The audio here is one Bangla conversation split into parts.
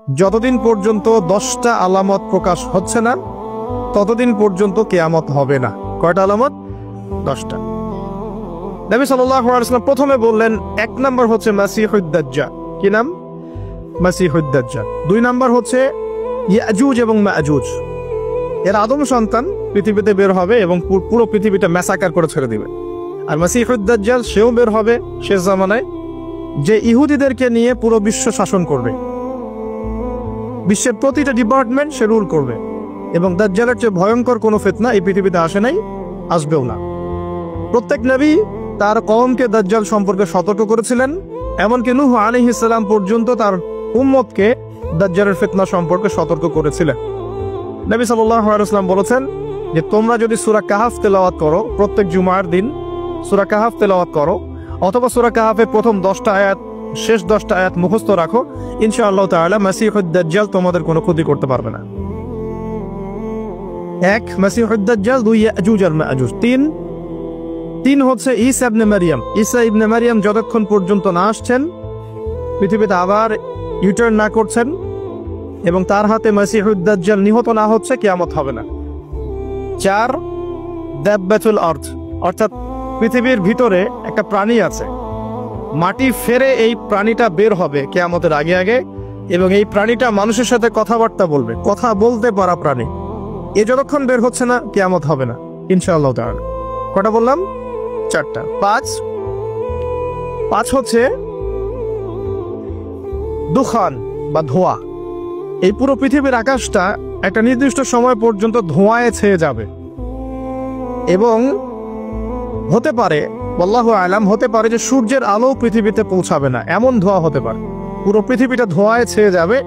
যতদিন পর্যন্ত 10টা আলামত প্রকাশ হচ্ছে না ততদিন পর্যন্ত কিয়ামত হবে না। কয়টা আলামত? 10টা। নবী সাল্লাল্লাহু আলাইহি ওয়াসাল্লাম প্রথমে বললেন 1 নাম্বার হচ্ছে মাসিহুদ দাজ্জাল। কি নাম? মাসিহুদ দাজ্জাল। 2 নাম্বার হচ্ছে ইয়াজুজ এবং মাজুজ। এর আদম সন্তান পৃথিবীতে বের হবে এবং পুরো পৃথিবীটা ম্যাসাকার করে ছেড়ে দিবে। আর মাসিহুদ দাজ্জাল সেও বের হবে শেষ জামানায়, যে ইহুদিদেরকে নিয়ে পুরো বিশ্ব শাসন করবে, বিশ্বের প্রতিটা ডিপার্টমেন্ট সে রুল করবে। এবং দাজ্জালের চেয়ে ভয়ঙ্কর কোনো ফিতনা এই পৃথিবীতে আসে নাই, আসবেও না। প্রত্যেক নবী তার কওমকে দাজ্জাল সম্পর্কে সতর্ক করেছিলেন, এমনকি নূহ আলাইহিস সালাম পর্যন্ত তার উম্মতকে দাজ্জালের ফিতনা সম্পর্কে সতর্ক করেছিলেন। নবী সাল্লাল্লাহু আলাইহি ওয়াসাল্লাম বলেছেন যে তোমরা যদি সূরা কাহাফ তেলাওয়াত করো, প্রত্যেক জুমার দিন সূরা কাহাফ তেলাওয়াত করো, অথবা সূরা কাহাফের প্রথম 10টা আয়াত শেষ 10টা আয়াত মুখস্থ রাখো, ইনশাআল্লাহ তাআলা মাসিহুদ দাজ্জাল তোমাদের কোনো ক্ষতি করতে পারবে না। 1 মাসিহুদ দাজ্জাল, 2 ইয়াজুজ আর মাজুজ, 3 হচ্ছে ঈসা ইবনে মারইয়াম। ঈসা ইবনে মারইয়াম যতক্ষণ পর্যন্ত না আসছেন, পৃথিবীতে আবার ইউটার্ন না করছেন এবং তার হাতে মাসিহুদ দাজ্জাল নিহত না হচ্ছে, কিয়ামত হবে না। 4 দাব্বাতুল আরদ, অর্থাৎ পৃথিবীর ভিতরে একটা প্রাণী আছে, মাটি ফেরে এই প্রাণীটা বের হবে কিয়ামতের আগে আগে, এবং এই প্রাণীটা মানুষের সাথে কথাবার্তা বলবে, কথা বলতে পারা প্রাণী। এ যতক্ষণ বের হচ্ছে না কিয়ামত হবে না ইনশাআল্লাহ তাআলা। কটা বললাম? 4টা। 5 হচ্ছে দুখান বা ধোঁয়া। এই পুরো পৃথিবীর আকাশটা একটা নির্দিষ্ট সময় পর্যন্ত ধোঁয়ায় ছেয়ে যাবে এবং হতে পারে, আল্লাহু আ'লাম, হতে পারে যে সূর্যের আলো পৃথিবীতে পৌঁছাবে না, এমন ধোঁয়া হতে পারে। পুরো পৃথিবীটা ধোঁয়ায় ছেয়ে যাবে,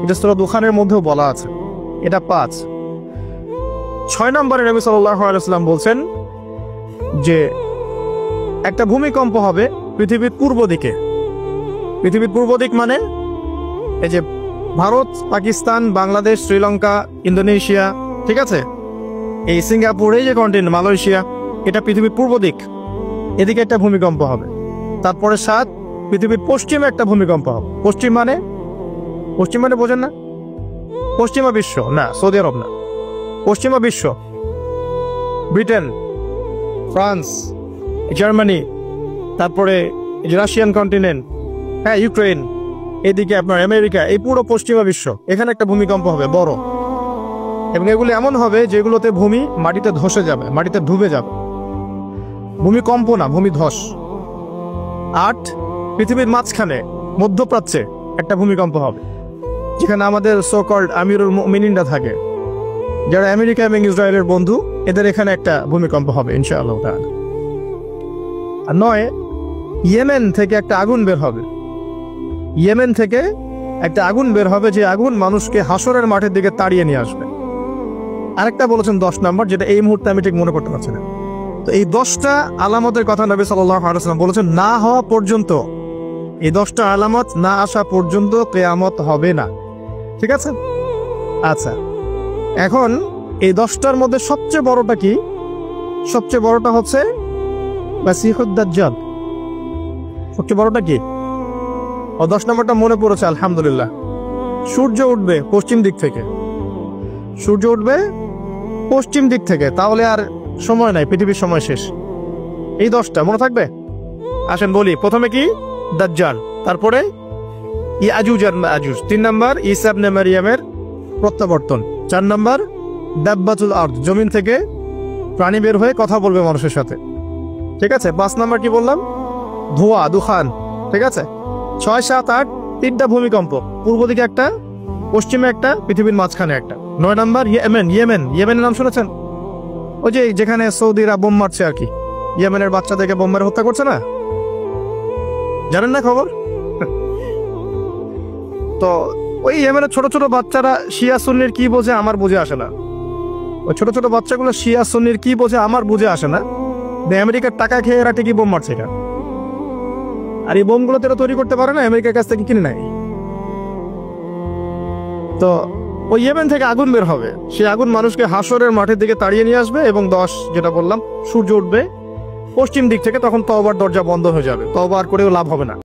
এটা সূরা দুখানের মধ্যেও বলা আছে। এটা 5। 6 নম্বরে নবী সাল্লাল্লাহু আলাইহি ওয়াসাল্লাম বলছেন যে একটা ভূমিকম্প হবে পৃথিবীর পূর্ব দিকে। পৃথিবীর পূর্ব দিক মানে এই যে ভারত, পাকিস্তান, বাংলাদেশ, শ্রীলঙ্কা, ইন্দোনেশিয়া, ঠিক আছে, এই সিঙ্গাপুর, এই যে কন্টিনেন্ট, মালয়েশিয়া, এটা পৃথিবীর পূর্ব দিক। এদিকে একটা ভূমিকম্প হবে। তারপরে 7 পৃথিবীর পশ্চিমে একটা ভূমিকম্প হবে। পশ্চিম মানে বোঝেন না? পশ্চিমা বিশ্ব না, সৌদি আরব না, পশ্চিমা বিশ্ব, ব্রিটেন, ফ্রান্স, জার্মানি, তারপরে রাশিয়ান কন্টিনেন্ট, হ্যাঁ, ইউক্রেন, এদিকে আপনার আমেরিকা, এই পুরো পশ্চিমা বিশ্ব, এখানে একটা ভূমিকম্প হবে বড়। এবং এগুলো এমন হবে যেগুলোতে ভূমি মাটিতে ধসে যাবে, মাটিতে ডুবে যাবে। ভূমিকম্প না, ভূমিধস। 8 পৃথিবীর মাঝখানে মধ্যপ্রাচ্যে একটা ভূমিকম্প হবে, যেখানে আমাদের সো কল্ড আমিরুল মুমিনিনরা থাকে, যারা আমেরিকা এবং ইসরায়েলের বন্ধু, এদের এখানে একটা ভূমিকম্প হবে ইনশাআল্লাহ তাআলা। আর 9 ইয়েমেন থেকে একটা আগুন বের হবে। ইয়েমেন থেকে একটা আগুন বের হবে, যে আগুন মানুষকে হাসরের মাঠের দিকে তাড়িয়ে নিয়ে আসবে। আরেকটা বলেছেন 10 নম্বর, যেটা এই মুহূর্তে আমি ঠিক মনে করতে পারছি না। তো এই 10টা আলামতের কথা নবী সাল্লাল্লাহু আলাইহি ওয়াসাল্লাম বলেছেন, না হওয়া পর্যন্ত, এই 10টা আলামত না আসা পর্যন্ত কিয়ামত হবে না। ঠিক আছে? আচ্ছা, এখন এই 10টার মধ্যে সবচেয়ে বড়টা কি? সবচেয়ে বড়টা হচ্ছে মাসিহুদ দাজ্জাল। সবচেয়ে বড়টা কি? 10 নম্বরটা মনে পড়েছে, আলহামদুলিল্লাহ। সূর্য উঠবে পশ্চিম দিক থেকে। সূর্য উঠবে পশ্চিম দিক থেকে, তাহলে আর সময় নাই, পৃথিবীর সময় শেষ। এই 10টা মনে থাকবে? আসেন বলি। প্রথমে কি? দাজ্জাল, তারপরে ইয়াজুজ আর মাজুজ, 3 নাম্বার ঈসা ইবনে মারইয়ামের প্রত্যাবর্তন, 4 নাম্বার দাব্বাতুল আরদ, জমিন থেকে প্রাণী বের হয়ে কথা বলবে মানুষের সাথে, ঠিক আছে। 5 নাম্বার কি বললাম? ধোঁয়া, দুখান, ঠিক আছে। 6, 7, 8 3টা ভূমিকম্প, পূর্ব দিকে একটা, পশ্চিমে একটা, পৃথিবীর মাঝখানে একটা। 9 নাম্বার ইয়েমেনের নাম শুনেছেন? ওই যে যেখানে সৌদিরা বোম মারছে আর কি, ইয়েমেনের বাচ্চাদেরকে বোম মেরে হত্যা করছে না, জানেন না খবর? তো ওই ইয়েমেনের ছোট ছোট বাচ্চারা শিয়া সুন্নির কি বোঝে আমার বুঝে আসে না। ওই ছোট ছোট বাচ্চাগুলো শিয়া সুন্নির কি বোঝে আমার বুঝে আসে না। আমেরিকার টাকা খেয়ে এরা ঠিকই বোম মারছে এটা। আর এই বোমগুলো তো তৈরি করতে পারে না, আমেরিকার কাছ থেকে কিনে নেয়। তো ওই ইয়েমেন থেকে আগুন বের হবে, সেই আগুন মানুষকে হাসরের মাঠের দিকে তাড়িয়ে নিয়ে আসবে। এবং 10 যেটা বললাম, সূর্য উঠবে পশ্চিম দিক থেকে, তখন তওবার দরজা বন্ধ হয়ে যাবে, তওবা আর করেও লাভ হবে না।